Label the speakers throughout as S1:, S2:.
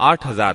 S1: 8000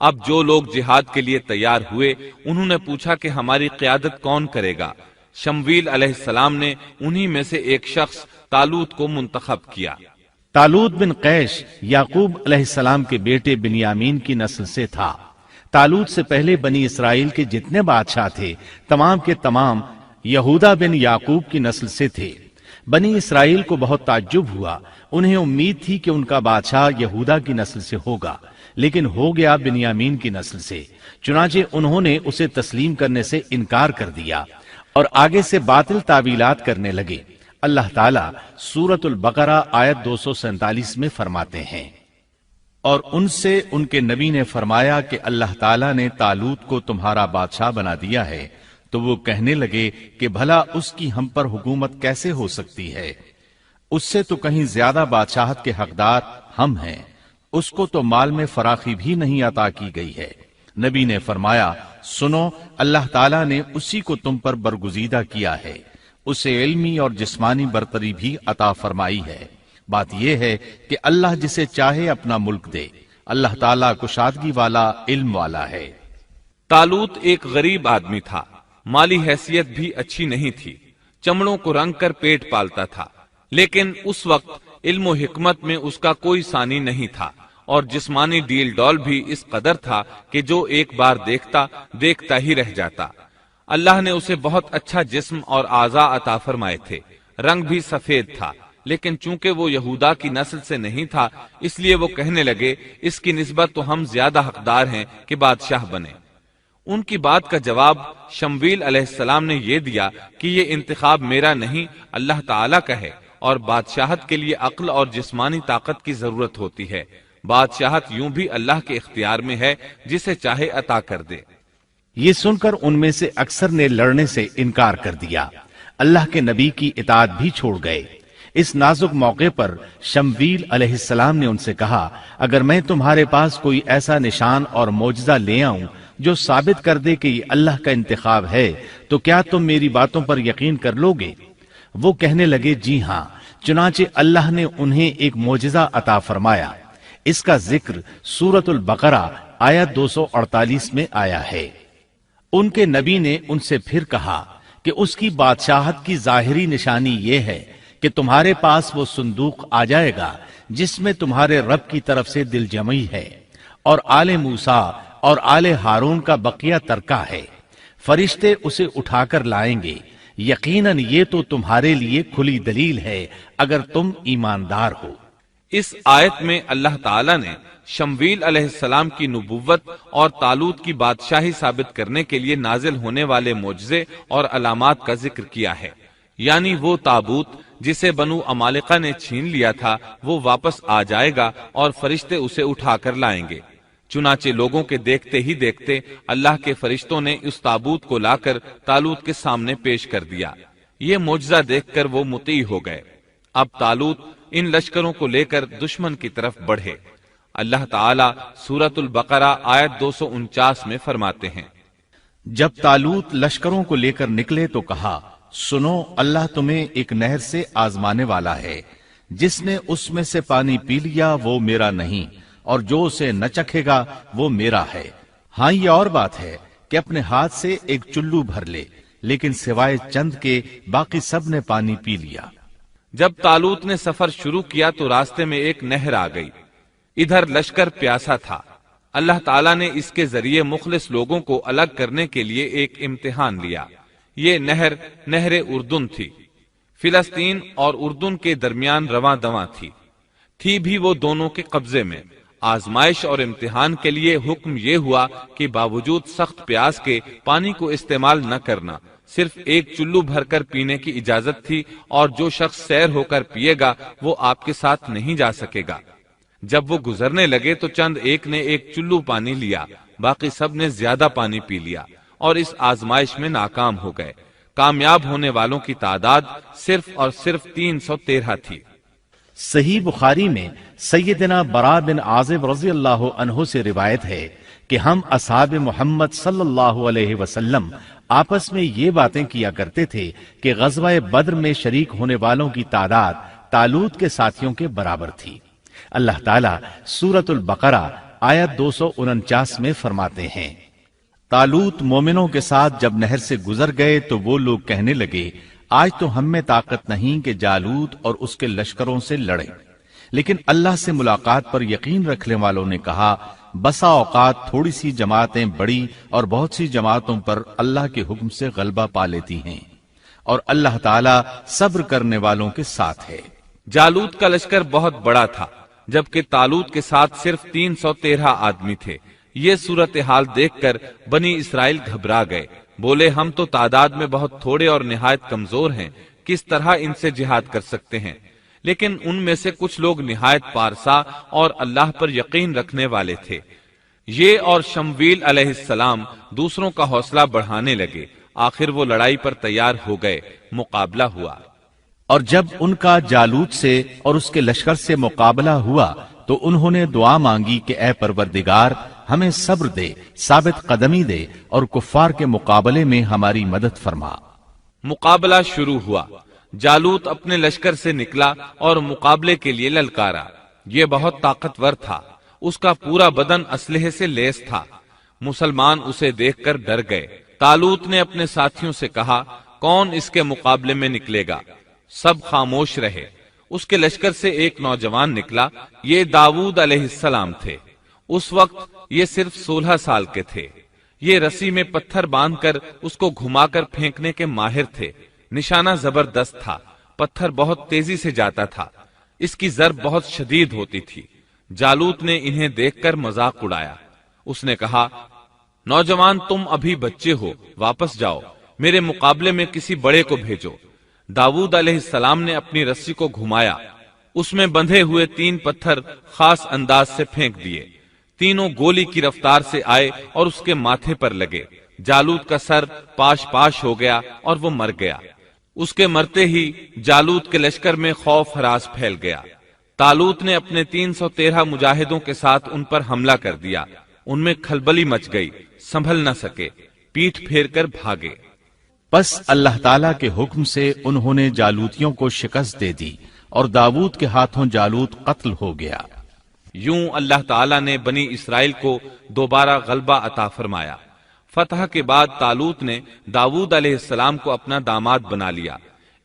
S1: اب جو لوگ جہاد کے لیے تیار ہوئے انہوں نے پوچھا کہ ہماری قیادت کون کرے گا؟ شمویل علیہ السلام نے انہی میں سے ایک شخص طالوت کو منتخب کیا۔
S2: طالوت بن قیش یعقوب علیہ السلام کے بیٹے بنیامین کی نسل سے تھا۔ طالوت سے پہلے بنی اسرائیل کے جتنے بادشاہ تھے تمام کے تمام یہودا بن یعقوب کی نسل سے تھے۔ بنی اسرائیل کو بہت تعجب ہوا، انہیں امید تھی کہ ان کا بادشاہ یہودا کی نسل سے ہوگا، لیکن ہو گیا بنیامین کی نسل سے۔ چنانچہ انہوں نے اسے تسلیم کرنے سے انکار کر دیا اور آگے سے باطل تعویلات کرنے لگے۔ اللہ تعالیٰ سورۃ البقرہ آیت 247 میں فرماتے ہیں، اور ان سے ان کے نبی نے فرمایا کہ اللہ تعالیٰ نے طالوت کو تمہارا بادشاہ بنا دیا ہے، تو وہ کہنے لگے کہ بھلا اس کی ہم پر حکومت کیسے ہو سکتی ہے؟ اس سے تو کہیں زیادہ بادشاہت کے حقدار ہم ہیں، اس کو تو مال میں فراخی بھی نہیں عطا کی گئی ہے۔ نبی نے فرمایا، سنو، اللہ تعالیٰ نے اسی کو تم پر برگزیدہ کیا ہے، اسے علمی اور جسمانی برتری بھی عطا فرمائی ہے۔ بات یہ ہے کہ اللہ جسے چاہے اپنا ملک دے، اللہ تعالیٰ کشادگی والا، علم والا ہے۔
S1: طالوت ایک غریب آدمی تھا، مالی حیثیت بھی اچھی نہیں تھی، چمڑوں کو رنگ کر پیٹ پالتا تھا، لیکن اس وقت علم و حکمت میں اس کا کوئی ثانی نہیں تھا، اور جسمانی ڈیل ڈول بھی اس قدر تھا کہ جو ایک بار دیکھتا ہی رہ جاتا۔ اللہ نے اسے بہت اچھا جسم اور اعضاء عطا فرمائے تھے، رنگ بھی سفید تھا، لیکن چونکہ وہ یہودا کی نسل سے نہیں تھا، اس لیے وہ کہنے لگے اس کی نسبت تو ہم زیادہ حقدار ہیں کہ بادشاہ بنے۔ ان کی بات کا جواب شمویل علیہ السلام نے یہ دیا کہ یہ انتخاب میرا نہیں، اللہ تعالیٰ کا ہے، اور بادشاہت کے لیے عقل اور جسمانی طاقت کی ضرورت ہوتی ہے۔ بادشاہت یوں بھی اللہ کے اختیار میں ہے، جسے چاہے عطا کر دے۔
S2: یہ سن کر ان میں سے اکثر نے لڑنے سے انکار کر دیا، اللہ کے نبی کی اطاعت بھی چھوڑ گئے۔ اس نازک موقع پر شمویل علیہ السلام نے ان سے کہا، اگر میں تمہارے پاس کوئی ایسا نشان اور معجزہ لے آؤں جو ثابت کر دے کہ یہ اللہ کا انتخاب ہے، تو کیا تم میری باتوں پر یقین کر لو گے؟ وہ کہنے لگے، جی ہاں۔ چنانچہ اللہ نے انہیں ایک معجزہ عطا فرمایا۔ اس کا ذکر سورۃ البقرہ آیت 248 میں آیا ہے۔ ان کے نبی نے ان سے پھر کہا کہ اس کی بادشاہت کی ظاہری نشانی یہ ہے کہ تمہارے پاس وہ صندوق آ جائے گا جس میں تمہارے رب کی طرف سے دل جمعی ہے، اور آل موسیٰ اور آل ہارون کا بقیہ ترکہ ہے۔ فرشتے اسے اٹھا کر لائیں گے، یقیناً یہ تو تمہارے لیے کھلی دلیل ہے اگر تم ایماندار ہو۔
S1: اس آیت میں اللہ تعالیٰ نے شمویل علیہ السلام کی نبوت اور طالوت کی بادشاہی ثابت کرنے کے لیے نازل ہونے والے معجزے اور علامات کا ذکر کیا ہے، یعنی وہ تابوت جسے بنو عمالقہ نے چھین لیا تھا وہ واپس آ جائے گا اور فرشتے اسے اٹھا کر لائیں گے۔ چنانچہ لوگوں کے دیکھتے ہی دیکھتے اللہ کے فرشتوں نے اس تابوت کو لا کر طالوت کے سامنے پیش کر دیا۔ یہ معجزہ دیکھ کر وہ مطیع ہو گئے۔ اب طالوت ان لشکروں کو لے کر دشمن کی طرف بڑھے۔ اللہ تعالیٰ سورۃ البقرہ آیت 249 میں فرماتے ہیں،
S2: جب طالوت لشکروں کو لے کر نکلے تو کہا، سنو، اللہ تمہیں ایک نہر سے آزمانے والا ہے، جس نے اس میں سے پانی پی لیا وہ میرا نہیں، اور جو اسے نہ چکھے گا وہ میرا ہے۔ ہاں، یہ اور بات ہے کہ اپنے ہاتھ سے ایک چلو بھر لے، لیکن سوائے چند کے باقی سب نے پانی پی لیا۔
S1: جب طالوت نے سفر شروع کیا تو راستے میں ایک نہر آ گئی، ادھر لشکر پیاسا تھا۔ اللہ تعالیٰ نے اس کے ذریعے مخلص لوگوں کو الگ کرنے کے لیے ایک امتحان لیا۔ یہ نہر اردن تھی، فلسطین اور اردن کے درمیان رواں دواں تھی بھی وہ دونوں کے قبضے میں۔ آزمائش اور امتحان کے لیے حکم یہ ہوا کہ باوجود سخت پیاس کے پانی کو استعمال نہ کرنا، صرف ایک چلو بھر کر پینے کی اجازت تھی، اور جو شخص سیر ہو کر پیے گا وہ آپ کے ساتھ نہیں جا سکے گا۔ جب وہ گزرنے لگے تو چند ایک نے ایک چلو پانی لیا، باقی سب نے زیادہ پانی پی لیا اور اس آزمائش میں ناکام ہو گئے۔ کامیاب ہونے والوں کی تعداد صرف اور صرف 313 تھی۔
S2: صحیح بخاری میں سیدنا برا بن عازب رضی اللہ عنہ سے روایت ہے کہ ہم اصحاب محمد صلی اللہ علیہ وسلم آپس میں یہ باتیں کیا کرتے تھے کہ غزوہ بدر میں شریک ہونے والوں کی تعداد طالوت کے ساتھیوں کے برابر تھی۔ اللہ تعالیٰ سورۃ البقرہ آیت 249 میں فرماتے ہیں، طالوت مومنوں کے ساتھ جب نہر سے گزر گئے تو وہ لوگ کہنے لگے، آج تو ہم میں طاقت نہیں کہ جالوت اور اس کے لشکروں سے لڑیں۔ لیکن اللہ سے ملاقات پر یقین رکھنے والوں نے کہا، بسا اوقات تھوڑی سی جماعتیں بڑی اور بہت سی جماعتوں پر اللہ کے حکم سے غلبہ پا لیتی ہیں، اور اللہ تعالیٰ صبر کرنے والوں کے ساتھ ہے۔
S1: جالوت کا لشکر بہت بڑا تھا، جبکہ طالوت کے ساتھ صرف 313 آدمی تھے۔ یہ صورتحال دیکھ کر بنی اسرائیل گھبرا گئے، بولے ہم تو تعداد میں بہت تھوڑے اور نہایت کمزور ہیں، کس طرح ان سے جہاد کر سکتے ہیں؟ لیکن ان میں سے کچھ لوگ نہایت پارسا اور اللہ پر یقین رکھنے والے تھے۔ یہ اور شمویل علیہ السلام دوسروں کا حوصلہ بڑھانے لگے، آخر وہ لڑائی پر تیار ہو گئے، مقابلہ ہوا۔
S2: اور جب ان کا جالوت سے اور اس کے لشکر سے مقابلہ ہوا تو انہوں نے دعا مانگی کہ اے پروردگار ہمیں صبر دے، ثابت قدمی دے اور کفار کے مقابلے میں ہماری مدد فرما۔
S1: مقابلہ شروع ہوا۔ جالوت اپنے لشکر سے نکلا اور مقابلے کے لیے للکارا۔ یہ بہت طاقتور تھا، اس کا پورا بدن اسلحے سے لیس تھا۔ مسلمان اسے دیکھ کر ڈر گئے۔ طالوت نے اپنے ساتھیوں سے کہا، کون اس کے مقابلے میں نکلے گا؟ سب خاموش رہے۔ اس کے لشکر سے ایک نوجوان نکلا، یہ داؤد علیہ السلام تھے۔ اس وقت یہ صرف 16 سال کے تھے۔ یہ رسی میں پتھر باندھ کر اس کو گھما کر پھینکنے کے ماہر تھے۔ نشانہ زبردست تھا، پتھر بہت تیزی سے جاتا تھا، اس کی ضرب بہت شدید ہوتی تھی۔ جالوت نے انہیں دیکھ کر مذاق اڑایا۔ اس نے کہا، نوجوان تم ابھی بچے ہو، واپس جاؤ، میرے مقابلے میں کسی بڑے کو بھیجو۔ داؤد علیہ السلام نے اپنی رسی کو گھمایا، اس میں بندھے ہوئے 3 پتھر خاص انداز سے پھینک دیے۔ تینوں گولی کی رفتار سے آئے اور اس کے ماتھے پر لگے۔ جالوت کا سر پاش پاش ہو گیا اور وہ مر گیا۔ اس کے مرتے ہی جالوت کے لشکر میں خوف ہراس پھیل گیا۔ طالوت نے اپنے 313 مجاہدوں کے ساتھ ان پر حملہ کر دیا۔ ان میں کھلبلی مچ گئی، سنبھل نہ سکے، پیٹھ پھیر کر بھاگے۔
S2: پس اللہ تعالیٰ کے حکم سے انہوں نے جالوتیوں کو شکست دے دی اور داؤد کے ہاتھوں جالوت قتل ہو گیا۔
S1: یوں اللہ تعالیٰ نے بنی اسرائیل کو دوبارہ غلبہ عطا فرمایا۔ فتح کے بعد طالوت نے داؤد علیہ السلام کو اپنا داماد بنا لیا۔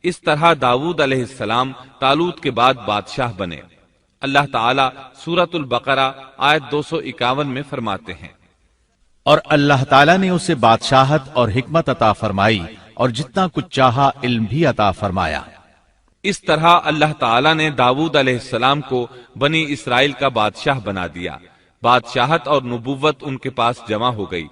S1: اس طرح داؤد علیہ السلام طالوت کے بعد بادشاہ بنے۔ اللہ تعالیٰ سورۃ البقرہ آیت 251 میں فرماتے ہیں،
S2: اور اللہ تعالیٰ نے اسے بادشاہت اور حکمت عطا فرمائی اور جتنا کچھ چاہا علم بھی عطا فرمایا۔
S1: اس طرح اللہ تعالیٰ نے داؤد علیہ السلام کو بنی اسرائیل کا بادشاہ بنا دیا۔ بادشاہت اور نبوت ان کے پاس جمع ہو گئی۔